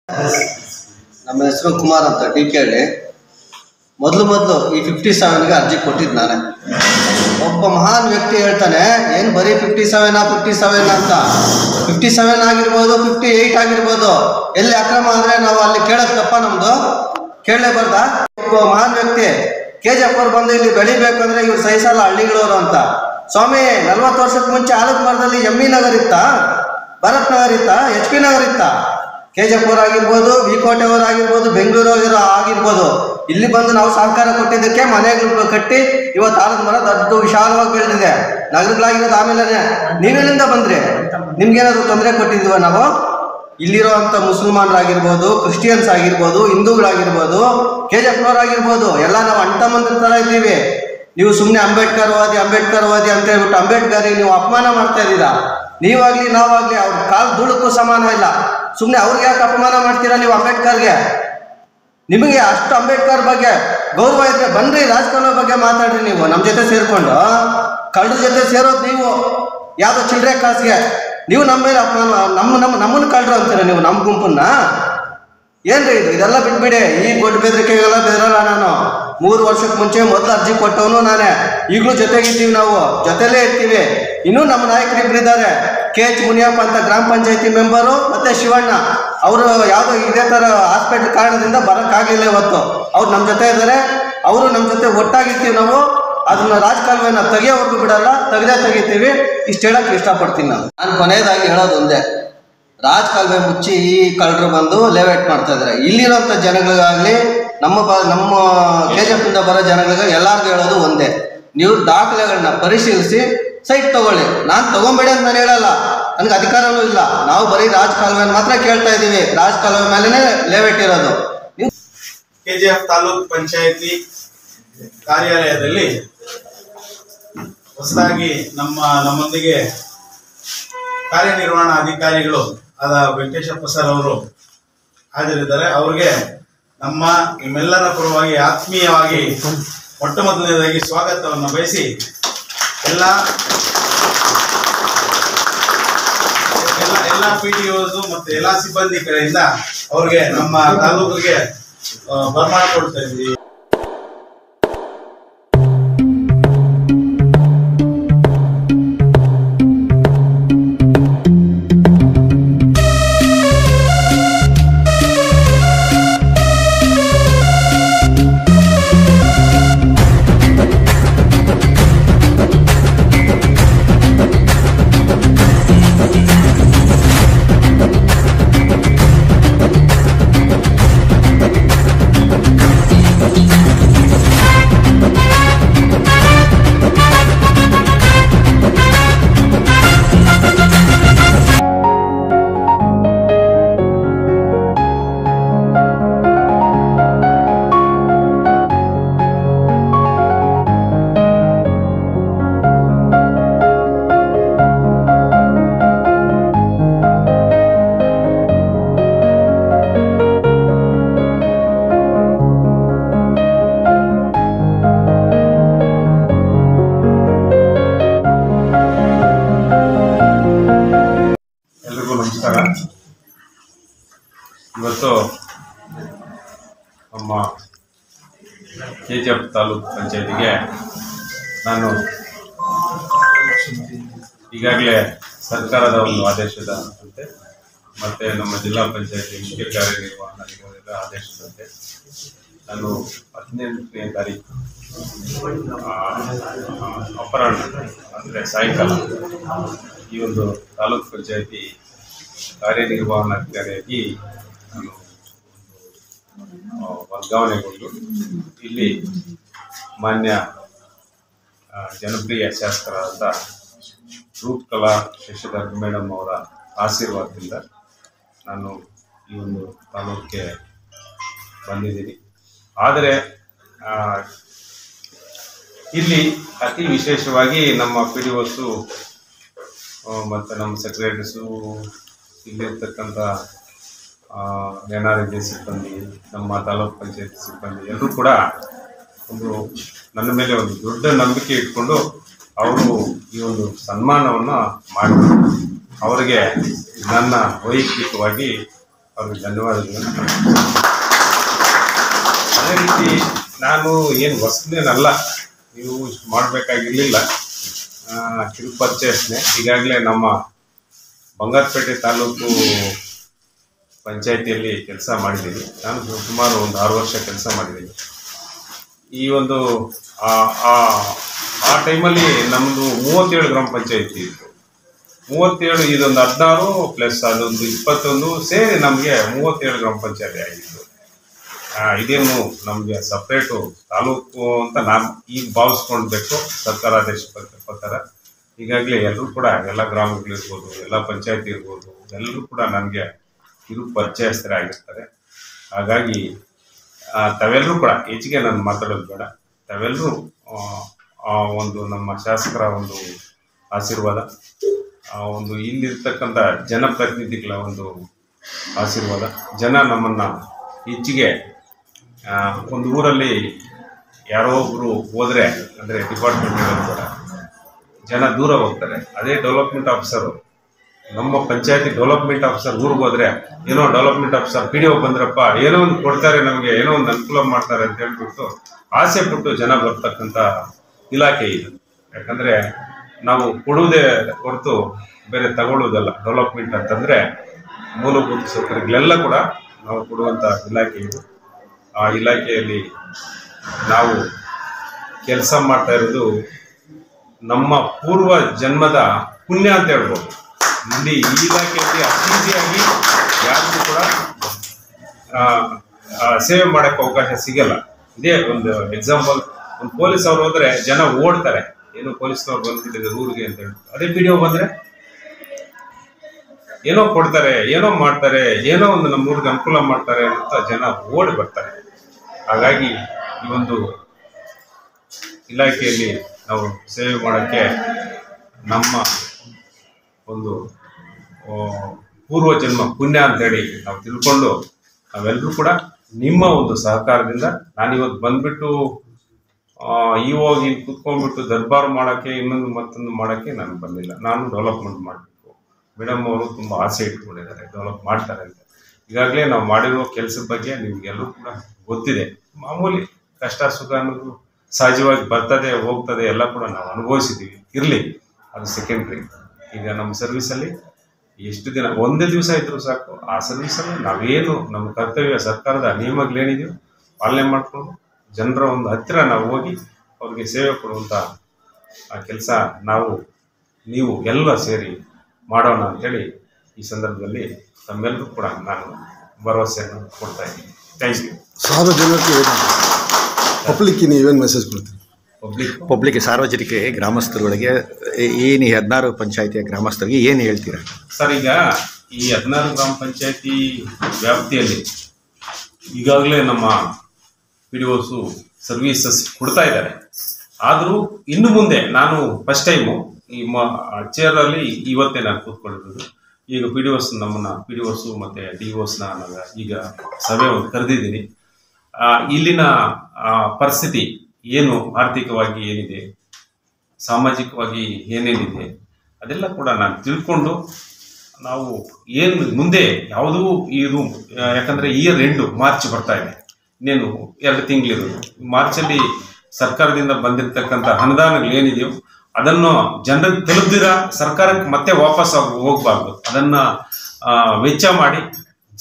ನಮ್ಮ ಹೆಸರು ಕುಮಾರ್ ಅಂತ ಡಿಕೆಹಳ್ಳಿ. ಮೊದಲು ಈ 57ಗೆ ಅರ್ಜಿ ಕೊಟ್ಟಿದ್ದು ನಾನೇ. ಒಬ್ಬ ಮಹಾನ್ ವ್ಯಕ್ತಿ ಹೇಳ್ತಾನೆ, ಏನು ಬರೀ 57 ಅಂತ. 57 ಆಗಿರ್ಬೋದು, 58 ಆಗಿರ್ಬೋದು. ಎಲ್ಲಿ ಅಕ್ರಮ ಅಂದರೆ ನಾವು ಅಲ್ಲಿ ಕೇಳೋದು ತಪ್ಪ, ನಮ್ಮದು ಕೇಳಲೇಬಾರ್ದ? ಒಬ್ಬ ಮಹಾನ್ ವ್ಯಕ್ತಿ KGF ಅವ್ರು ಬಂದು ಇಲ್ಲಿ ಬೆಳಿಬೇಕಂದ್ರೆ ಇವ್ರು ಸಹಿಸಲ್ಲ ಹಳ್ಳಿಗಳವರು ಅಂತ. ಸ್ವಾಮಿ, 40 ವರ್ಷಕ್ಕೆ ಮುಂಚೆ ಆಲದ ಮರದಲ್ಲಿ ME ನಗರ್ ಇತ್ತಾ, ಭರತ್ ನಗರ್ ಇತ್ತಾ, HP ನಗರ್ ಇತ್ತಾ? KGF ಅವ್ರು ಆಗಿರ್ಬೋದು, ವಿಕೋಟೆ ಅವರು ಆಗಿರ್ಬೋದು, ಬೆಂಗಳೂರು ಆಗಿರ್ಬೋದು, ಇಲ್ಲಿ ಬಂದು ನಾವು ಸಹಕಾರ ಕೊಟ್ಟಿದ್ದಕ್ಕೆ ಮನೆಗಳು ಕಟ್ಟಿ ಇವತ್ತು ಆಲದ ಮರ ದೊಡ್ಡ ವಿಶಾಲವಾಗಿ ಬೆಳೆದಿದೆ, ನಗರಗಳಾಗಿರೋದು. ಆಮೇಲೆ ನೀವೆಲ್ಲಿಂದ ಬಂದ್ರಿ? ನಿಮ್ಗೇನಾದ್ರು ತೊಂದರೆ ಕೊಟ್ಟಿದ್ವ ನಾವು? ಇಲ್ಲಿರೋಂಥ ಮುಸಲ್ಮಾನರಾಗಿರ್ಬೋದು, ಕ್ರಿಶ್ಚಿಯನ್ಸ್ ಆಗಿರ್ಬೋದು, ಹಿಂದೂಗಳಾಗಿರ್ಬೋದು, KGFನವರಾಗಿರ್ಬೋದು, ಎಲ್ಲ ನಾವು ಅಂಟಮಂತ್ರ ಥರ ಇದ್ದೀವಿ. ನೀವು ಸುಮ್ಮನೆ ಅಂಬೇಡ್ಕರ್ ವಾದಿ ಅಂತ ಹೇಳ್ಬಿಟ್ಟು ಅಂಬೇಡ್ಕರ್ಗೆ ನೀವು ಅಪಮಾನ ಮಾಡ್ತಾ ಇದ್ದೀರಾ. ನೀವಾಗ್ಲಿ ನಾವಾಗ್ಲಿ ಅವ್ರ ಕಾಲು ಧೂಳಕ್ಕೂ ಸಮಾನ ಇಲ್ಲ. ಸುಮ್ಮನೆ ಅವ್ರಿಗೆ ಯಾಕೆ ಅಪಮಾನ ಮಾಡ್ತೀರಾ ನೀವು ಅಂಬೇಡ್ಕರ್ಗೆ? ನಿಮಗೆ ಅಷ್ಟು ಅಂಬೇಡ್ಕರ್ ಬಗ್ಗೆ ಗೌರವ ಇದ್ರೆ ಬನ್ರಿ, ರಾಜಕಾರಣ ಬಗ್ಗೆ ಮಾತಾಡ್ರಿ. ನೀವು ನಮ್ಮ ಜೊತೆ ಸೇರ್ಕೊಂಡು ಕಳ್ಳರ ಜೊತೆ ಸೇರೋದು ನೀವು ಯಾವುದೋ ಚಿಲ್ಲರೆ ಕಾಸಿಗೆ. ನೀವು ನಮ್ಮ ಮೇಲೆ ಅಪಮಾನ, ನಮ್ಮನ್ನು ಕಳ್ಳರು ಅಂತೀರ ನೀವು, ನಮ್ಮ ಗುಂಪನ್ನ. ಏನ್ರಿ ಇದು? ಇದೆಲ್ಲ ಬಿಟ್ಬಿಡಿ. ಈ ದೊಡ್ಡ ಬೆದರಿಕೆಗೆಲ್ಲ ಬೆದರಲ್ಲ ನಾನು. 3 ವರ್ಷಕ್ಕೆ ಮುಂಚೆ ಮೊದಲು ಅರ್ಜಿ ಕೊಟ್ಟವನು ನಾನೇ. ಈಗಲೂ ಜೊತೆಗಿದ್ದೀವಿ, ನಾವು ಜೊತೆಲೇ ಇರ್ತೀವಿ. ಇನ್ನೂ ನಮ್ಮ ನಾಯಕರಿಬ್ಬರಿದ್ದಾರೆ, KH ಮುನಿಯಪ್ಪ ಅಂತ ಗ್ರಾಮ ಪಂಚಾಯತಿ ಮೆಂಬರು, ಮತ್ತೆ ಶಿವಣ್ಣ. ಅವರು ಯಾವುದೋ ಇದೇ ಥರ ಹಾಸ್ಪಿಟ್ಲ್ ಕಾರಣದಿಂದ ಬರೋಕ್ಕಾಗಲಿಲ್ಲ ಇವತ್ತು. ಅವ್ರು ನಮ್ಮ ಜೊತೆ ಇದ್ದಾರೆ, ಅವರು ನಮ್ಮ ಜೊತೆ ಒಟ್ಟಾಗಿರ್ತೀವಿ ನಾವು. ಅದನ್ನ ರಾಜಕಾಲುವೆನ ತೆಗಿಯೋವರೆಗೂ ಬಿಡಲ್ಲ, ತೆಗಿತೀವಿ. ಇಷ್ಟು ಹೇಳಕ್ಕೆ ಇಷ್ಟಪಡ್ತೀನಿ ನಾನು ಕೊನೆಯದಾಗಿ ಹೇಳೋದು ಒಂದೇ, ರಾಜಕಾಲುವೆ ಮುಚ್ಚಿ ಈ ಕಳ್ಳರು ಬಂದು ಲೇವೇಟ್ ಮಾಡ್ತಾ ಇದ್ದಾರೆ. ಇಲ್ಲಿರೋಂಥ ಜನಗಳಿಗಾಗಲಿ, ನಮ್ಮ KGFನಿಂದ ಬರೋ ಜನಗಳಿಗೆ ಎಲ್ಲರಿಗೂ ಹೇಳೋದು ಒಂದೇ, ನೀವು ದಾಖಲೆಗಳನ್ನ ಪರಿಶೀಲಿಸಿ ಸೈಟ್ ತಗೊಳ್ಳಿ. ನಾನು ತಗೊಂಬೇಡಿ ಅಂತ ನಾನು ಹೇಳಲ್ಲ, ನನಗೆ ಅಧಿಕಾರನೂ ಇಲ್ಲ. ನಾವು ಬರೀ ರಾಜಕಾಲುವೆನ ಮಾತ್ರ ಕೇಳ್ತಾ ಇದ್ದೀವಿ. ರಾಜಕಾಲುವೆ ಮೇಲೇ ಲೇವೇಟ್ ಇರೋದು. KGF ತಾಲೂಕ್ ಪಂಚಾಯತಿ ಕಾರ್ಯಾಲಯದಲ್ಲಿ ಹೊಸದಾಗಿ ನಮ್ಮೊಂದಿಗೆ ಕಾರ್ಯನಿರ್ವಹಣಾ ಅಧಿಕಾರಿಗಳು ಆದ ವೆಂಕಟೇಶಪ್ಪ ಸರ್ ಅವರು ಹಾಜರಿದ್ದಾರೆ. ಅವ್ರಿಗೆ ನಿಮ್ಮೆಲ್ಲರ ಪರವಾಗಿ ಆತ್ಮೀಯವಾಗಿ ಮೊಟ್ಟ ಮೊದಲನೇದಾಗಿ ಸ್ವಾಗತವನ್ನು ಬಯಸಿ, ಎಲ್ಲ PTOs ಮತ್ತು ಎಲ್ಲ ಸಿಬ್ಬಂದಿ ಕಡೆಯಿಂದ ಅವ್ರಿಗೆ ನಮ್ಮ ತಾಲೂಕಿಗೆ ಬರಮಾಡಿಕೊಡ್ತಾ ಇದ್ದೀವಿ. ನಮಸ್ಕಾರ. ಇವತ್ತು ನಮ್ಮ KGF ತಾಲೂಕು ಪಂಚಾಯತಿಗೆ ನಾನು ಈಗಾಗಲೇ ಸರ್ಕಾರದ ಒಂದು ಆದೇಶದಂತೆ ಮತ್ತು ನಮ್ಮ ಜಿಲ್ಲಾ ಪಂಚಾಯತಿ ಮುಖ್ಯ ಕಾರ್ಯನಿರ್ವಹಣಾಧಿಕಾರಿಗಳ ಆದೇಶದಂತೆ ನಾನು 18ನೇ ತಾರೀಕು ಅಪರಾಹ್ನ ಅಂದರೆ ಸಾಯಂಕಾಲ ಈ ಒಂದು ತಾಲೂಕು ಪಂಚಾಯತಿ ಕಾರ್ಯನಿರ್ವಹಣಾಧಿಕಾರಿಯಾಗಿ ನಾನು ವರ್ಗಾವಣೆಗೊಂಡು ಇಲ್ಲಿ ಮಾನ್ಯ ಜನಪ್ರಿಯ ಶಾಸಕರಾದ ರೂಪಕಲಾ ಶಶಿಧರ್ ಮೇಡಮ್ ಅವರ ಆಶೀರ್ವಾದದಿಂದ ನಾನು ಈ ಒಂದು ತಾಲೂಕಿಗೆ ಬಂದಿದ್ದೀನಿ. ಆದರೆ ಇಲ್ಲಿ ಅತಿ ವಿಶೇಷವಾಗಿ ನಮ್ಮ PDOs ಮತ್ತು ನಮ್ಮ ಸೆಕ್ರೆಟರೀಸು, ಇಲ್ಲಿರ್ತಕ್ಕಂಥ NRJ ಸಿಬ್ಬಂದಿ, ನಮ್ಮ ತಾಲೂಕು ಪಂಚಾಯತ್ ಸಿಬ್ಬಂದಿ ಎಲ್ಲರೂ ಕೂಡ ನನ್ನ ಮೇಲೆ ಒಂದು ದೊಡ್ಡ ನಂಬಿಕೆ ಇಟ್ಕೊಂಡು ಅವರು ಈ ಒಂದು ಸನ್ಮಾನವನ್ನು ಮಾಡಿದ್ರು. ಅವರಿಗೆ ನನ್ನ ವೈಯಕ್ತಿಕವಾಗಿ ಅವ್ರಿಗೆ ಧನ್ಯವಾದಗಳನ್ನು. ಅದೇ ರೀತಿ ನಾನು ಏನು ಹೊಸದೇನಲ್ಲ, ನೀವು ಇಷ್ಟು ಮಾಡಬೇಕಾಗಿರಲಿಲ್ಲ, ಕಿರು ಪರಿಚಯಸ್ನೇ. ಈಗಾಗಲೇ ನಮ್ಮ ಬಂಗಾರಪೇಟೆ ತಾಲೂಕು ಪಂಚಾಯಿತಿಯಲ್ಲಿ ಕೆಲಸ ಮಾಡಿದ್ದೀನಿ. ನಾನು ಸುಮಾರು ಒಂದು 6 ವರ್ಷ ಕೆಲಸ ಮಾಡಿದ್ದೀನಿ. ಈ ಒಂದು ಆ ಟೈಮಲ್ಲಿ ನಮ್ಮದು 37 ಗ್ರಾಮ ಪಂಚಾಯಿತಿ ಇತ್ತು. 37, ಇದೊಂದು 16 ಪ್ಲಸ್ ಅದೊಂದು 21 ಸೇರಿ ನಮಗೆ 37 ಗ್ರಾಮ ಪಂಚಾಯಿತಿ ಆಗಿತ್ತು. ಇದೇನು ನಮಗೆ ಸಪ್ರೇಟು ತಾಲೂಕು ಅಂತ ನಾನು ಈಗ ಭಾವಿಸ್ಕೊಳ್ಬೇಕು ಸರ್ಕಾರ ಆದೇಶ ಪ್ರಕಾರ. ಈಗಾಗಲೇ ಎಲ್ಲರೂ ಕೂಡ, ಎಲ್ಲ ಗ್ರಾಮಗಳಿರ್ಬೋದು, ಎಲ್ಲ ಪಂಚಾಯತಿ ಇರ್ಬೋದು, ಎಲ್ಲರೂ ಕೂಡ ನನಗೆ ಕಿರು ಪರಿಚಯಸ್ಥರಾಗಿರ್ತಾರೆ. ಹಾಗಾಗಿ ತಾವೆಲ್ಲರೂ ಕೂಡ, ಹೆಚ್ಚಿಗೆ ನಾನು ಮಾತಾಡೋದು ಬೇಡ, ತಾವೆಲ್ಲರೂ ಒಂದು ನಮ್ಮ ಶಾಸಕರ ಒಂದು ಆಶೀರ್ವಾದ, ಒಂದು ಇಲ್ಲಿರ್ತಕ್ಕಂಥ ಜನಪ್ರತಿನಿಧಿಗಳ ಒಂದು ಆಶೀರ್ವಾದ, ಜನ ನಮ್ಮನ್ನು ಹೆಚ್ಚಿಗೆ ಒಂದು ಊರಲ್ಲಿ ಯಾರೋ ಒಬ್ಬರು ಹೋದರೆ, ಅಂದರೆ ಡಿಪಾರ್ಟ್ಮೆಂಟ್ ಕೂಡ ಜನ ದೂರ ಹೋಗ್ತಾರೆ. ಅದೇ ಡೆವಲಪ್ಮೆಂಟ್ ಆಫೀಸರು, ನಮ್ಮ ಪಂಚಾಯತಿ ಡೆವಲಪ್ಮೆಂಟ್ ಆಫೀಸರ್ ಊರಿಗೆ ಹೋದರೆ, ಏನೋ ಡೆವಲಪ್ಮೆಂಟ್ ಆಫೀಸರ್ PDO ಬಂದ್ರಪ್ಪ, ಏನೋ ಒಂದು ಕೊಡ್ತಾರೆ ನಮಗೆ, ಏನೋ ಒಂದು ಅನುಕೂಲ ಮಾಡ್ತಾರೆ ಅಂತ ಹೇಳ್ಬಿಟ್ಟು ಆಸೆ ಪಟ್ಟು ಜನ ಬರ್ತಕ್ಕಂಥ ಇಲಾಖೆ ಇದು. ಯಾಕಂದರೆ ನಾವು ಕೊಡುವುದೇ ಹೊರತು ಬೇರೆ ತಗೊಳ್ಳೋದಲ್ಲ. ಡೆವಲಪ್ಮೆಂಟ್ ಅಂತಂದರೆ ಮೂಲಭೂತ ಸೌಕರ್ಯಗಳೆಲ್ಲ ಕೂಡ ನಾವು ಕೊಡುವಂಥ ಇಲಾಖೆ ಇದು. ಆ ಇಲಾಖೆಯಲ್ಲಿ ನಾವು ಕೆಲಸ ಮಾಡ್ತಾ ಇರೋದು ನಮ್ಮ ಪೂರ್ವ ಜನ್ಮದ ಪುಣ್ಯ ಅಂತ ಹೇಳ್ಬೋದು. ಇಲ್ಲಿ ಈ ಇಲಾಖೆಯಲ್ಲಿ ಅತಿಥಿಯಾಗಿ ಯಾರಿಗೂ ಕೂಡ ಸೇವೆ ಮಾಡೋಕ್ಕೆ ಅವಕಾಶ ಸಿಗಲ್ಲ. ಇದೇ ಒಂದು ಎಕ್ಸಾಂಪಲ್. ಒಂದು ಪೊಲೀಸ್ ಅವ್ರು ಹೋದರೆ ಜನ ಓಡ್ತಾರೆ, ಏನೋ ಪೊಲೀಸ್ನವ್ರು ಬಂದ್ಬಿಟ್ಟಿದ್ದಾರೆ ಊರಿಗೆ ಅಂತ ಹೇಳಿ. ಅದೇ PDO ಬಂದರೆ ಏನೋ ಕೊಡ್ತಾರೆ, ಏನೋ ಮಾಡ್ತಾರೆ, ಏನೋ ಒಂದು ನಮ್ಮ ಊರಿಗೆ ಅನುಕೂಲ ಮಾಡ್ತಾರೆ ಅಂತ ಜನ ಓಡಿ ಬರ್ತಾರೆ. ಹಾಗಾಗಿ ಈ ಒಂದು ಇಲಾಖೆಯಲ್ಲಿ ನಾವು ಸೇವೆ ಮಾಡೋಕ್ಕೆ ನಮ್ಮ ಒಂದು ಪೂರ್ವ ಜನ್ಮ ಪುಣ್ಯ ಅಂತೇಳಿ ನಾವು ತಿಳ್ಕೊಂಡು, ನಾವೆಲ್ಲರೂ ಕೂಡ ನಿಮ್ಮ ಒಂದು ಸಹಕಾರದಿಂದ, ನಾನಿವತ್ತು ಬಂದ್ಬಿಟ್ಟು ಇಲ್ಲಿ ಕೂತ್ಕೊಂಡ್ಬಿಟ್ಟು ದರ್ಬಾರು ಮಾಡೋಕ್ಕೆ, ಇನ್ನೊಂದು ಮತ್ತೊಂದು ಮಾಡೋಕ್ಕೆ ನಾನು ಬಂದಿಲ್ಲ. ನಾನು ಡೆವಲಪ್ಮೆಂಟ್ ಮಾಡಬೇಕು. ಮೇಡಮ್ ಅವರು ತುಂಬ ಆಸೆ ಇಟ್ಕೊಂಡಿದ್ದಾರೆ, ಡೆವಲಪ್ ಮಾಡ್ತಾರೆ ಅಂತ. ಈಗಾಗಲೇ ನಾವು ಮಾಡಿರೋ ಕೆಲಸದ ಬಗ್ಗೆ ನಿಮಗೆಲ್ಲರೂ ಕೂಡ ಗೊತ್ತಿದೆ. ಮಾಮೂಲಿ ಕಷ್ಟ ಸುಖ ಅನ್ನೋದು ಸಹಜವಾಗಿ ಬರ್ತದೆ ಹೋಗ್ತದೆ, ಎಲ್ಲ ಕೂಡ ನಾವು ಅನುಭವಿಸಿದ್ದೀವಿ. ಇರಲಿ, ಅದು ಸೆಕೆಂಡ್ರಿ. ಈಗ ನಮ್ಮ ಸರ್ವಿಸಲ್ಲಿ ಎಷ್ಟು ದಿನ, ಒಂದೇ ದಿವಸ ಇದ್ರೂ ಸಾಕು, ಆ ಸರ್ವಿಸಲ್ಲಿ ನಾವೇನು ನಮ್ಮ ಕರ್ತವ್ಯ, ಸರ್ಕಾರದ ನಿಯಮಗಳೇನಿದೆಯೋ ಪಾಲನೆ ಮಾಡಿಕೊಂಡು ಜನರ ಒಂದು ಹತ್ತಿರ ನಾವು ಹೋಗಿ ಅವ್ರಿಗೆ ಸೇವೆ ಕೊಡುವಂಥ ಆ ಕೆಲಸ ನೀವು ಎಲ್ಲ ಸೇರಿ ಮಾಡೋಣ ಅಂತೇಳಿ ಈ ಸಂದರ್ಭದಲ್ಲಿ ತಮ್ಮೆಲ್ಲರೂ ಕೂಡ ನಾನು ಭರವಸೆಯನ್ನು ಕೊಡ್ತಾ ಇದ್ದೀನಿ. Thank you. ಸಾರ್ವಜನಿಕರಿಗೆ ಪಬ್ಲಿಕ್ಗೆ ನೀವೇನು ಮೆಸೇಜ್ ಕೊಡ್ತೀರಿ? ಪಬ್ಲಿಕ್ ಸಾರ್ವಜನಿಕರಿಗೆ, ಗ್ರಾಮಸ್ಥರುಗಳಿಗೆ, ಏನು 16 ಪಂಚಾಯಿತಿಯ ಗ್ರಾಮಸ್ಥರಿಗೆ ಏನು ಹೇಳ್ತೀರಾ ಸರ್? ಈಗ ಈ 16 ಗ್ರಾಮ ಪಂಚಾಯತಿ ವ್ಯಾಪ್ತಿಯಲ್ಲಿ ಈಗಾಗಲೇ ನಮ್ಮ PDOs ಸರ್ವೀಸಸ್ ಕೊಡ್ತಾ ಇದ್ದಾರೆ. ಆದರೂ ಇನ್ನು ಮುಂದೆ, ನಾನು ಫಸ್ಟ್ ಟೈಮು ಈ ಚೇರಲ್ಲಿ ಇವತ್ತೇ ನಾನು ಕೂತ್ಕೊಂಡಿರೋದು. ಈಗ PDOs ಮತ್ತು DOsನ ನಾನು ಈಗ ಸಭೆ ಒಂದು ಕರೆದಿದ್ದೀನಿ. ಇಲ್ಲಿನ ಪರಿಸ್ಥಿತಿ ಏನು, ಆರ್ಥಿಕವಾಗಿ ಏನಿದೆ, ಸಾಮಾಜಿಕವಾಗಿ ಏನೇನಿದೆ, ಅದೆಲ್ಲ ಕೂಡ ನಾನು ತಿಳ್ಕೊಂಡು ನಾವು ಏನು ಮುಂದೆ ಯಾವುದೂ ಇದು, ಯಾಕಂದರೆ ಇಯರ್ ಎಂಡು ಮಾರ್ಚ್ ಬರ್ತಾ ಇದೆ, ಇನ್ನೇನು 2 ತಿಂಗಳಿರೋದು. ಮಾರ್ಚಲ್ಲಿ ಸರ್ಕಾರದಿಂದ ಬಂದಿರತಕ್ಕಂಥ ಅನುದಾನಗಳು ಏನಿದೆಯೋ ಅದನ್ನು ಜನರಿಗೆ ತಲುಪಿದಿರ ಸರ್ಕಾರಕ್ಕೆ ಮತ್ತೆ ವಾಪಸ್ ಹೋಗಬಾರ್ದು. ಅದನ್ನು ವೆಚ್ಚ ಮಾಡಿ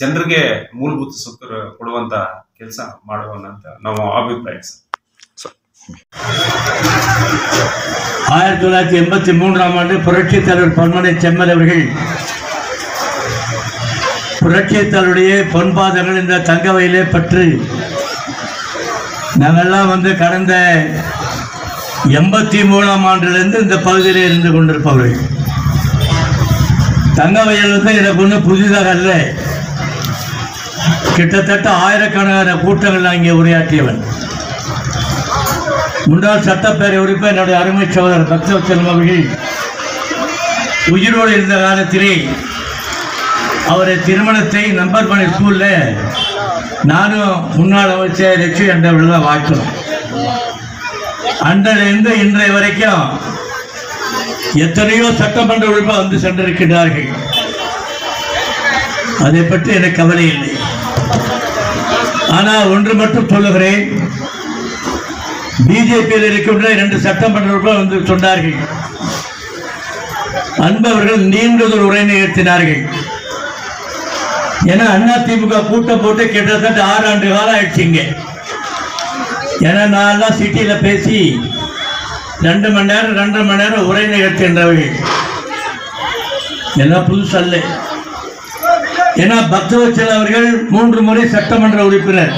ಜನರಿಗೆ ಮೂಲಭೂತ ಸೌಕರ್ಯ ಕೊಡುವಂಥ ಕೆಲಸ ಮಾಡೋಣ ಅಂತ ನಾವು ಅಭಿಪ್ರಾಯ. 1983ஆம் ஆண்டு புரட்சித் தலைவர் பொன்மனை செம்மல் அவர்கள் புரட்சித் தலைவருடைய பொன்பாதங்கள் இந்த தங்கவயிலே பற்று நாங்கள்லாம் கடந்த 83ஆம் ஆண்டிலிருந்து இந்த பகுதியில் இருந்து கொண்டிருப்பவர்கள். தங்கவயல் எனக்கு ஒன்றும் புதிதாக அல்ல. கிட்டத்தட்ட ஆயிரக்கணக்கான கூட்டங்கள் அங்கே உரையாற்றியவன். முன்னாள் சட்டப்பேரவை உறுப்பினர் என்னுடைய அருமை சகோதரர் பக்தவத்சலம் அவர்கள் உயிரோடு இருந்த காலத்திலே அவருடைய திருமணத்தை நம்பர்மணி ஸ்கூலில் நானும் முன்னாள் அமைச்சர் லட்சுமி அண்டவர்கள் தான் வாழ்க்கணும். அன்றிலிருந்து இன்றைய வரைக்கும் எத்தனையோ சட்டமன்ற உறுப்பினர் சென்றிருக்கிறார்கள். அதை பற்றி எனக்கு கவலை இல்லை. ஆனால் ஒன்று மட்டும் சொல்லுகிறேன், பிஜேபியில் இருக்கின்ற 2 சட்டமன்ற உறுப்பினர்கள் வந்து சொன்னார்கள். அன்பவர்கள் நீண்டதொரு உரை நிகழ்த்தினார்கள். ஏன்னா அதிமுக கூட்டம் போட்டு கிட்டத்தட்ட 6 ஆண்டு காலம் ஆயிடுச்சுங்க. ஏன்னா நான் தான் சிட்டியில் பேசி 2 மணி நேரம் 2.5 மணி நேரம் உரை நிகழ்த்துகின்றவர்கள் எல்லாம் புதுசு அல்ல. ஏன்னா பக்தவச்சல் அவர்கள் 3 முறை சட்டமன்ற உறுப்பினர்,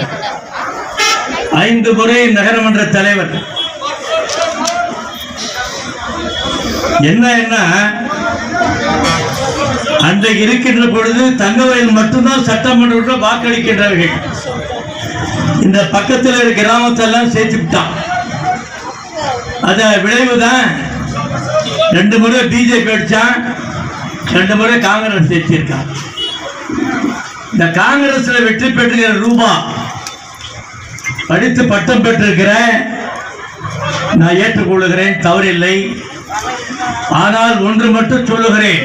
5 முறை நகரமன்ற தலைவர். என்ன அன்றைக்கு இருக்கின்ற பொழுது தங்கவயல் மட்டும்தான் சட்டமன்ற வாக்களிக்கின்றார்கள். இந்த பக்கத்தில் இருக்கிற கிராமத்தெல்லாம் சேர்த்துக்கிட்டான். அத விளைவுதான் 2 முறை பிஜேபி அடிச்சான், 2 முறை காங்கிரஸ் ஜெயிச்சிருக்கான். இந்த காங்கிரஸ்ல வெற்றி பெற்றுகிற ரூபா படித்து பட்டம் பெற்றிருக்கிறேன், நான் ஏற்றுக்கொள்ளுகிறேன், தவறில்லை. ஆனால் ஒன்று மட்டும் சொல்லுகிறேன்,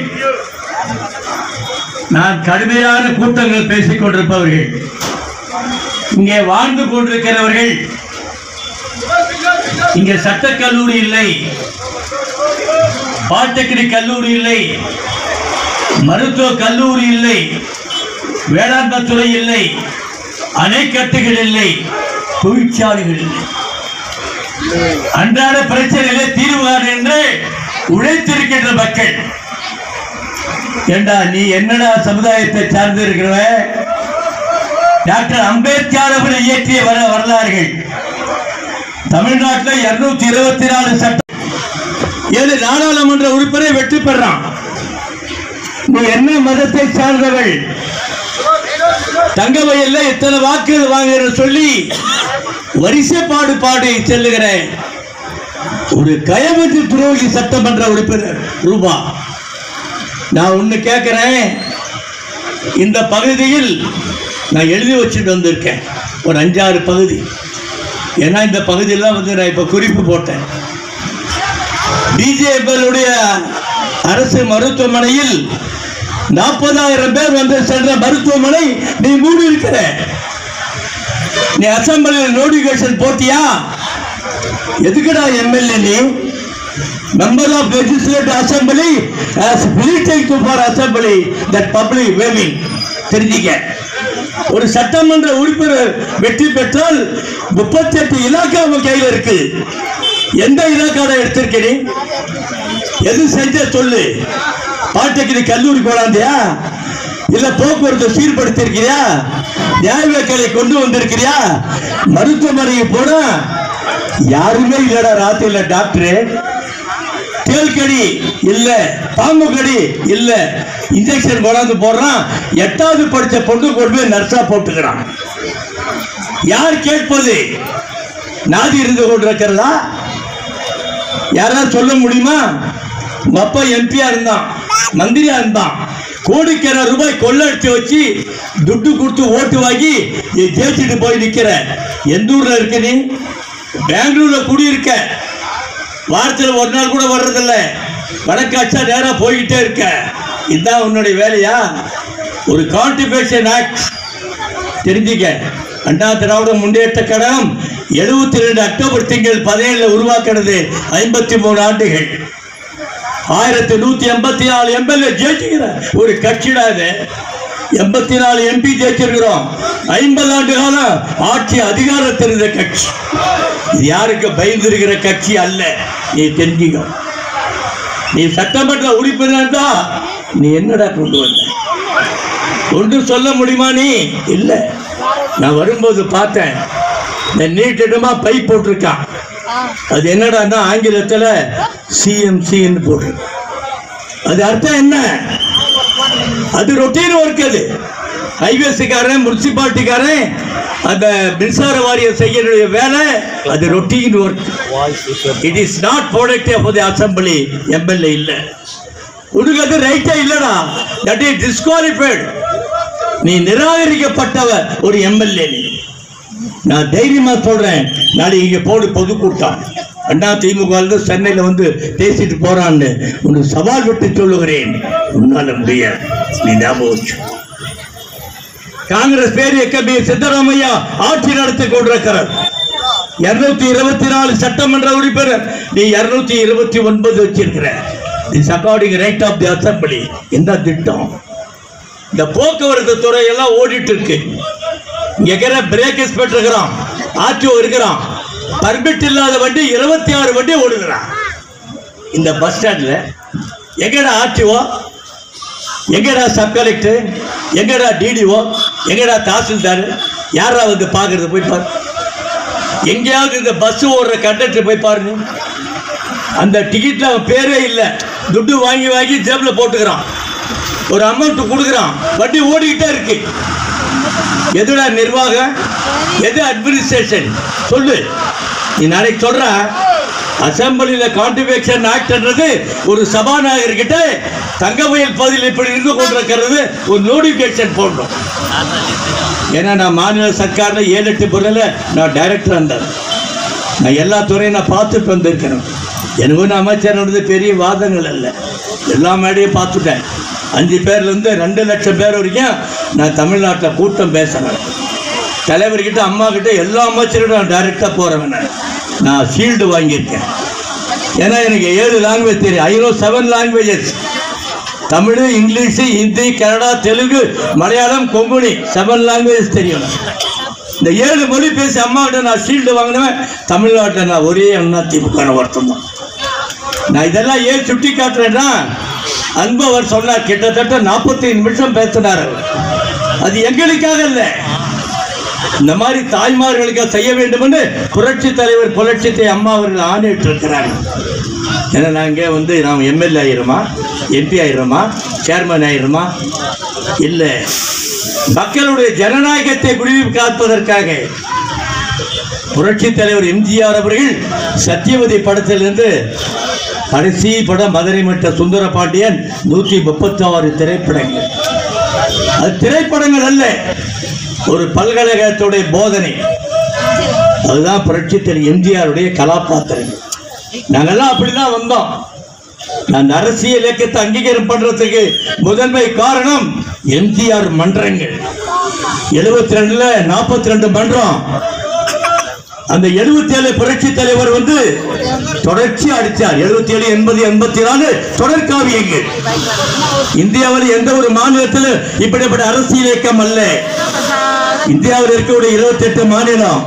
நான் கடுமையான கூட்டங்கள் பேசிக் கொண்டிருப்பவர்கள், இங்கே வாழ்ந்து கொண்டிருக்கிறவர்கள், இங்கே சட்டக்கல்லூரி இல்லை, பாலிடெக்னிக் கல்லூரி இல்லை, மருத்துவ கல்லூரி இல்லை, வேளாண்மை துறை இல்லை, அணைக்கட்டுகள் இல்லை, தொழிற்சாலைகள் இல்லை. அன்றாட பிரச்சனைகளை தீர்வு காண என்று உழைத்திருக்கின்ற மக்கள். ஏண்டா நீ என்னடா சமுதாயத்தை சார்ந்து இருக்கிறவ? டாக்டர் அம்பேத்கர் அவர்கள் இயற்றிய வரலாறுகள். தமிழ்நாட்டில் 224 சட்டம், 7 நாடாளுமன்ற உறுப்பினரை வெற்றி பெறான். நீ என்ன மதத்தை சார்ந்தவள்? தங்கவயல்ல எத்தனை வாக்குகள் வாங்குற சொல்லி வரிசைப்பாடு பாடி செல்லுகிற ஒரு கயமற்ற துரோகி சட்டமன்ற உறுப்பினர் ரூபா. நான் ஒண்ணு கேட்கிறேன், இந்த பகுதியில் நான் எழுதி வச்சுட்டு வந்திருக்கேன் ஒரு 5-6 பகுதி. ஏன்னா இந்த பகுதியெல்லாம் வந்து நான் இப்ப குறிப்பு போட்டேன். பிஜேபியுடைய அரசு மருத்துவமனையில் 40,000 பேர் வந்து சென்ற மருத்துவமனை நீ மூடி இருக்கிற. நீ அசம்பிளியில் நோட்டிபிகேஷன் போட்டியா? எதுக்குடா எம்எல்ஏ நீ? Member of legislative assembly as fleeting for assembly that public waiving. தெரிஞ்சிக்க, ஒரு சட்டமன்ற உறுப்பினர் வெற்றி பெற்றால் 38 இலாக்கா உங்க கையில் இருக்கு. எந்த இலாக்காட எடுத்திருக்க நீ? எது செஞ்ச சொல்லு. பாலிடெக்னிக் கல்லூரி போடாந்தியா? இல்ல போக்குவரத்து சீர்படுத்தி இருக்கிறியா? நியாய விலைகளை கொண்டு வந்திருக்கிறியா? மருத்துவமனைக்கு போனா யாருமே இல்லடா. ராத்திரில டாக்டரு தேல்கடி இல்ல, பாம்பு கடி இல்ல, இன்ஜெக்ஷன் கொண்டாந்து போடுறான். 8வது படிச்ச பொண்ணு கொண்டு போய் நர்ஸா போட்டுக்கிறான். யார் கேட்பது? நாதி இருந்து கொண்டிருக்கிறதா? யாராவது சொல்ல முடியுமா? உங்க அப்பா எம்பியா இருந்தான், மந்திரியா இருந்தான், கோடிக்கணக்கான ரூபாய் கொள்ளடிச்சு வச்சு துட்டு கொடுத்து ஓட்டு வாங்கி ஜெயிச்சுட்டு போய் நிக்கிற. எந்த ஊர்ல இருக்க நீ? பெங்களூர்ல குடியிருக்க. வாரத்தில் ஒரு நாள் கூட வர்றதில்ல. வடக்காட்சா நேரா போய்கிட்டே இருக்க. இதுதான் உன்னுடைய வேலையா? ஒரு கான்ட்ரிபியூஷன் ஆக்ட் தெரிஞ்சுக்க. அண்ணா திராவிட முன்னேற்ற கழகம் 72 அக்டோபர் திங்கள் 17 உருவாக்கினது. 53 ஆண்டுகள், 1184 எம்எல்ஏ ஜெயிச்சுக்கிற ஒரு கட்சிடா இது. 84 எம்பி ஜெயிச்சிருக்கிறோம். 50 ஆண்டு காலம் ஆட்சி அதிகாரத்தில் இருந்த கட்சி. இது யாருக்கு பயந்திருக்கிற கட்சி அல்ல. நீ தெரிஞ்சுக்க. நீ சட்டமன்ற உறுப்பினர் தான். நீ என்னடா கொண்டு வந்த? ஒன்று சொல்ல முடியுமா நீ? இல்ல. நான் வரும்போது பார்த்தேன், இந்த நீட்டிடமா பை போட்டிருக்கான். அது என்னடா ஆங்கிலத்தில் சிஎம்சின்னு போட்டிருக்கு. அது அர்த்தம் என்ன? அது ரொட்டீன் ஒர்க். அது ஹைவேஸுக்காரன், முனிசிபாலிட்டிக்காரன், அந்த மின்சார வாரியம் செய்ய வேலை. அது routine work. It is not productive for the assembly. MLA இல்ல. உனக்கு அது ரைட்டே இல்லடா. That is disqualified. நீ நிராகரிக்கப்பட்டவ ஒரு எம்எல்ஏ. நான் தைரியமா சொல்றேன். நாளைக்கு இங்க போடு பொதுக்கூட்டம். அண்ணா திமுக சென்னையில வந்து பேசிட்டு போறான்னு உனக்கு சவால் விட்டு சொல்லுகிறேன். உன்னால முடியாது. நீ ஞாபகம் வச்சு. காங்கிரஸ் பேர் இயக்கமே சித்தராமையா ஆட்சி நடத்தி கொண்டிருக்கிறார். 224 சட்டமன்ற உறுப்பினர், நீ 229 வச்சிருக்கிற. It's according right of the assembly. என்ன திட்டம்? இந்த போக்குவரத்து துறை எல்லாம் ஓடிட்டு இருக்கு. இங்க பிரேக் இன்ஸ்பெக்டர் இருக்கிறான், ஆர்டிஓ இருக்கிறான், பர்மிட் இல்லாத வண்டி 26 வண்டி ஓடுகிறான். இந்த பஸ் ஸ்டாண்ட்ல எங்கடா ஆர்டிஓ, எங்கடா சப் கலெக்டர், எங்கடா டிடிஓ, எங்கடா தாசில்தார்? யாரா வந்து பாக்குறது? போய் பாரு. எங்கேயாவது இந்த பஸ் ஓடுற கண்டக்டர் போய் பாருங்க. அந்த டிக்கெட்ல அவன் பேரே இல்லை, துட்டு வாங்கி வாங்கி ஜேப்ல போட்டுக்கிறான், ஒரு அமௌண்ட் கொடுக்குறான், வண்டி ஓடிக்கிட்டே இருக்கு. எதுடா நிர்வாகம், எது அட்மினிஸ்ட்ரேஷன்? சொல்லு. நீ நாளைக்கு சொல்ற அசம்பிளியில கான்ட்ரிபியூஷன் ஆக்ட்ன்றது ஒரு சபாநாயகர்கிட்ட தங்கமயில் பதில் இப்படி இருந்து கொண்டிருக்கிறது ஒரு நோட்டிபிகேஷன் போடணும். ஏன்னா நான் மாநில சர்க்காரில் 7-8 பொருளில் நான் டைரக்டர் இருந்தேன். நான் எல்லா துறையும் நான் பார்த்துட்டு வந்திருக்கிறேன். எனக்கு ஒன்று அமைச்சர் பெரிய வாதங்கள் இல்லை, எல்லா மேடையும் பார்த்துட்டேன். 5 பேர்லேருந்து 2 லட்சம் பேர் வரைக்கும் நான் தமிழ்நாட்டில் கூட்டம் பேசுகிறேன். தலைவர்கிட்ட, அம்மா கிட்ட, எல்லா அமைச்சர்கிட்ட நான் டைரெக்டாக போகிறவன். நான் ஷீல்டு வாங்கியிருக்கேன். ஏன்னா எனக்கு 7 லாங்குவேஜ் தெரியும். I know 7 languages. Tamil, English, Hindi, Kannada, Telugu, Malayalam, Konkani 7 language தெரியும். இந்த 7 மொழி பேசி அம்மா கிட்ட நான் ஷீல்டு வாங்கினவன். தமிழ்நாட்டில் நான் ஒரே அதிமுக ஒருத்தம் தான். நான் இதெல்லாம் ஏன் சுட்டி காட்டுறேன்னா, அன்பு அவர் சொன்னார், கிட்டத்தட்ட 45 நிமிஷம் பேசினார். அது எங்களுக்காக இல்லை, இந்த மாதிரி தாய்மார்களுக்கு செய்ய வேண்டும் என்று புரட்சி தலைவர் புரட்சித்தை அம்மா அவர்கள் ஆணையிட்டு இருக்கிறார்கள். ஏன்னா நாங்கள் நாம் எம்எல்ஏ ஆயிடுமா, எம்பி ஆயிடுறோமா, சேர்மன் ஆயிடுமா? இல்லை, மக்களுடைய ஜனநாயகத்தை குடிவி காப்பதற்காக புரட்சி தலைவர் எம்ஜிஆர் அவர்கள் சத்தியவதி படத்திலிருந்து கடைசி படம் மதுரை மட்ட சுந்தர பாண்டியன் 136 திரைப்படங்கள். அது திரைப்படங்கள் அல்ல, ஒரு பல்கலைக்கழகத்துடைய போதனை. அதுதான் புரட்சி தலைவர் எம்ஜிஆருடைய கலாபாத்திரங்கள். நாங்கெல்லாம் அப்படிதான் வந்தோம். நான் அரசியல் இயக்கத்தை அங்கீகாரம் பண்றதுக்கு முதன்மை காரணம் எம்ஜிஆர் மன்றங்கள். 72ல 42 மன்றம். அந்த 77 புரட்சி தலைவர் தொடர்ச்சி அடிச்சார். 77, 80, 84 தொடர்காவியங்கள். இந்தியாவில் எந்த ஒரு மாநிலத்தில் இப்படிப்பட்ட அரசியல் இயக்கம் அல்ல. இந்தியாவில் இருக்கக்கூடிய 28 மாநிலம்,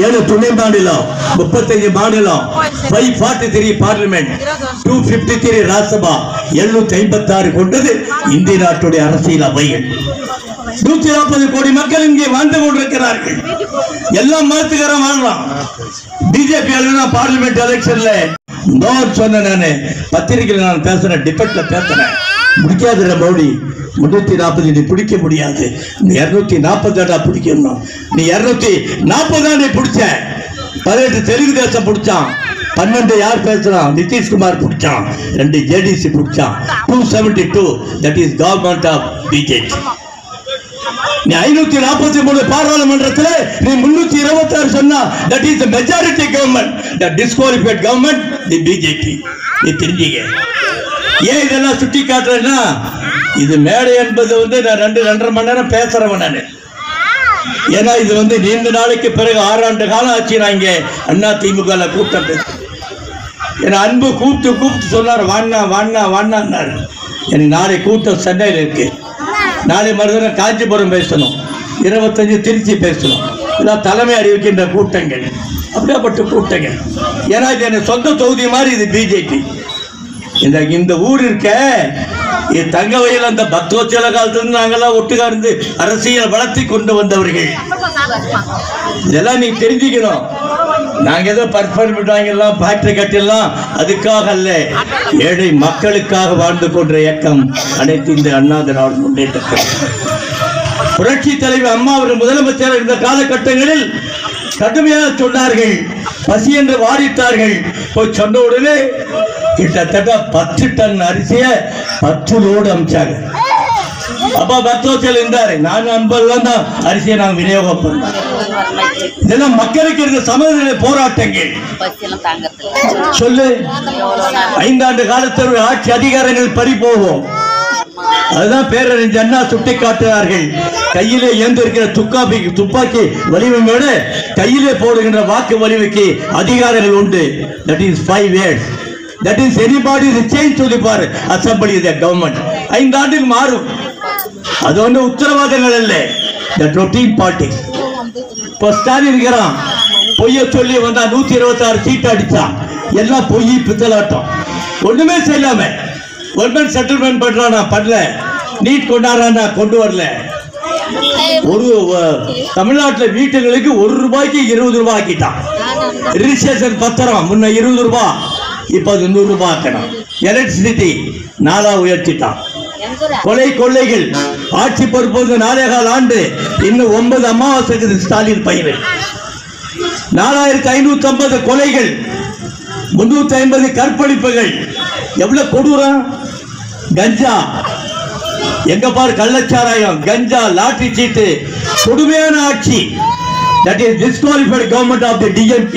7 துணை மாநிலம், 35 மாநிலம், 543 பார்லிமெண்ட், 253 ராஜ்சபா, 756 கொண்டது இந்திய நாட்டுடைய அரசியல் அவைகள். 140 கோடி மக்கள் இங்கே வாழ்ந்து கொண்டிருக்கிறார்கள். எல்லாம் மதத்துக்காரன் வாழ்றான். பிஜேபி பார்லிமெண்ட் எலெக்ஷன்ல சொன்ன நானு பத்திரிகையில் நான் பேசுறேன், டிபேட்ல பேசுறேன். முடிக்காத மோடி 340 நீ பிடிக்க முடியாது, நீ 240 பிடிக்கணும். நீ 240 பிடிச்ச. 18 தெலுங்கு தேசம் பிடிச்சான், 12 யார் பேசுறான்? நிதிஷ்குமார் பிடிச்சான், 2 ஜேடிசி பிடிச்சான், 272 that is government of BJP. நீ 543 பாராளுமன்றத்தில் நீ 326 சொன்னா that is the majority government, the disqualified government, the BJP. நீ தெரிஞ்சுக்க. ஏன் இதெல்லாம் சுட்டி காட்டுறேன்னா, இது மேடை என்பது நான் 2-2.5 மணி நேரம் பேசுறவன் நான். ஏன்னா இது நீண்ட நாளைக்கு பிறகு 6 ஆண்டு காலம் ஆச்சு நான் இங்கே அண்ணா திமுக கூட்டம் பேசுறேன். ஏன்னா அன்பு கூப்பிட்டு சொன்னார், வாண்ணா வாண்ணா வாண்ணான்னாரு. எனக்கு நாளை கூட்டம் சென்னையில் இருக்கு, நாளை மறுதினம் காஞ்சிபுரம் பேசணும், 25 திருச்சி பேசணும். இதெல்லாம் தலைமை அறிவிக்கின்ற கூட்டங்கள், அப்படியாப்பட்ட கூட்டங்கள். ஏன்னா இது எனக்கு சொந்த தொகுதி மாதிரி. இது பிஜேபி. இந்த ஊர் இருக்க தங்கவயல் அந்த பக்தோச்சல காலத்துல நாங்கெல்லாம் ஒட்டுக்கா இருந்து அரசியல் வளர்த்தி கொண்டு வந்தவர்கள். இதெல்லாம் நீ தெரிஞ்சுக்கணும். நாங்க ஏதோ பர்ஃபர்மெண்ட் வாங்கிடலாம், ஃபேக்டரி கட்டிடலாம், அதுக்காக அல்ல. ஏழை மக்களுக்காக வாழ்ந்து கொண்ட இயக்கம் அனைத்து இந்த அண்ணா திராவிட முன்னேற்ற கழகம். புரட்சி தலைவர் அம்மா அவர் முதலமைச்சர் இந்த காலகட்டங்களில் கடுமையாக சொன்னார்கள், பசி என்று வாடித்தார்கள். போய் சொன்ன உடனே கிட்டத்தட்ட 10 டன் அரிசியை 10 லோடு அமிச்சாங்க. அப்பா பக்தோச்சல் இருந்தாரு, நான் 50 தான் அரிசியை நாங்கள் விநியோகம் பண்ணோம். இதெல்லாம் மக்களுக்கு இருந்த சமநிலை போராட்டங்கள். சொல்லு, 5 ஆண்டு காலத்தில் ஆட்சி அதிகாரங்கள் பறி போவோம். அதுதான் பேரறிஞர் அண்ணா சுட்டி காட்டுகிறார்கள். கையிலே ஏந்திருக்கிற துப்பாக்கி வலிமையோடு கையிலே போடுகின்ற வாக்கு வலிமைக்கு அதிகாரங்கள் உண்டு. That is 5 years. That is anybody is change to the power assembly of the government. 5 ஆண்டுக்கு மாறும். அது ஒன்று உத்தரவாதங்கள் அல்ல. The routine politics. இப்போ ஸ்டாலின் இருக்கிறான், பொய்ய சொல்லி வந்தா 126 சீட் அடிச்சான். எல்லாம் பொய் பித்தலாட்டம், ஒண்ணுமே செய்யலாம. கவர்மெண்ட் செட்டில்மெண்ட் பண்றானா, பண்ணல. நீட் கொண்டாடுறானா, கொண்டு வரல. ஒரு தமிழ்நாட்டில் வீட்டுகளுக்கு 1 ரூபாய்க்கு 20 ரூபாய் ஆக்கிட்டான். ரிஜிஸ்ட்ரேஷன் பத்திரம் முன்ன 20 ரூபாய், இப்ப அது 100 ரூபாய் ஆக்கணும். எலக்ட்ரிசிட்டி 4 உயர்த்திட்டான். கொள்ளைகள் ஆட்சி பொறுப்பு 4.25 ஆண்டு, இன்னும் 9 அமாவாசைக்கு ஸ்டாலின் பயிர். 4550 கொலைகள், 350 கற்பழிப்புகள். எவ்வளவு கொடூரம்! கஞ்சா எங்க பாரு, கள்ளச்சாராயம், கஞ்சா, லாட்டரி சீட்டு, கொடுமையான ஆட்சி. That is disqualified government of the DMK.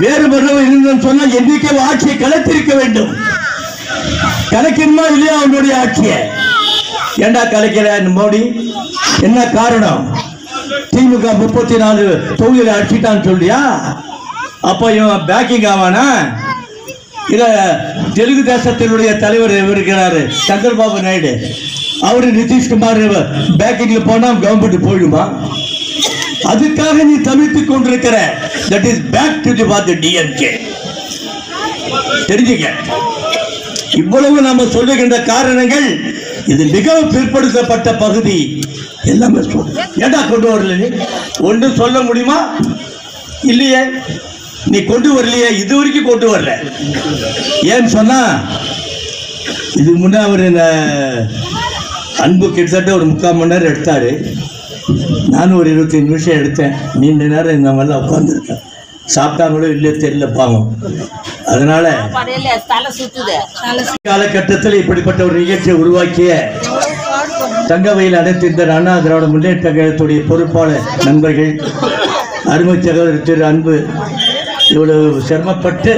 வேறு இருந்தோம் சொன்னா எண்ணிக்கை ஆட்சியை கலைத்திருக்க வேண்டும். கலைக்கணுமா இல்லையா அவனுடைய ஆட்சியை? ஏண்டா கலைக்கிற மோடி? என்ன காரணம்? திமுக 34 தொகுதியில் அடிச்சிட்டான்னு சொல்றியா? அப்ப இவன் பேக்கிங் ஆவானா? இல்ல தெலுங்கு தேசத்தினுடைய தலைவர் இருக்கிறாரு சந்திரபாபு நாயுடு, அவரு நிதிஷ்குமார் பேக்கிங்ல போனா கவர்மெண்ட் போயிடுமா? அதுக்காக நீ தவித்துக் கொண்டிருக்கிற. That is back to the DMK. தெரிஞ்சுக்க. இவ்வளவு நாம சொல்லுகின்ற காரணங்கள், இது மிகவும் பிற்படுத்தப்பட்ட பகுதி. எல்லாமே ஏண்டா கொண்டு வரல? நீ ஒன்று சொல்ல முடியுமா? இல்லையே, நீ கொண்டு வரலையே, இது வரைக்கும் கொண்டு வரல. ஏன்னு சொன்னா, இதுக்கு முன்னே அவர் அன்பு கிட்டத்தட்ட ஒரு 3/4 மணி நேரம் எடுத்தாரு. நானும் ஒரு 25 நிமிஷம் எடுத்தேன். நீண்ட நேரம் இந்த மாதிரிலாம் உட்காந்துருக்கேன். சாப்பிட்டாங்களோ இல்லையோ தெரியல, பாவம். அதனால காலகட்டத்தில் இப்படிப்பட்ட ஒரு நிகழ்ச்சியை உருவாக்கிய தங்கவையில் அனைத்து இந்த அண்ணா திராவிட முன்னேற்ற கழகத்துடைய பொறுப்பாளர் நண்பர்கள், அருமை சகோதரர் திரு அன்பு, இவ்வளவு சிரமப்பட்டு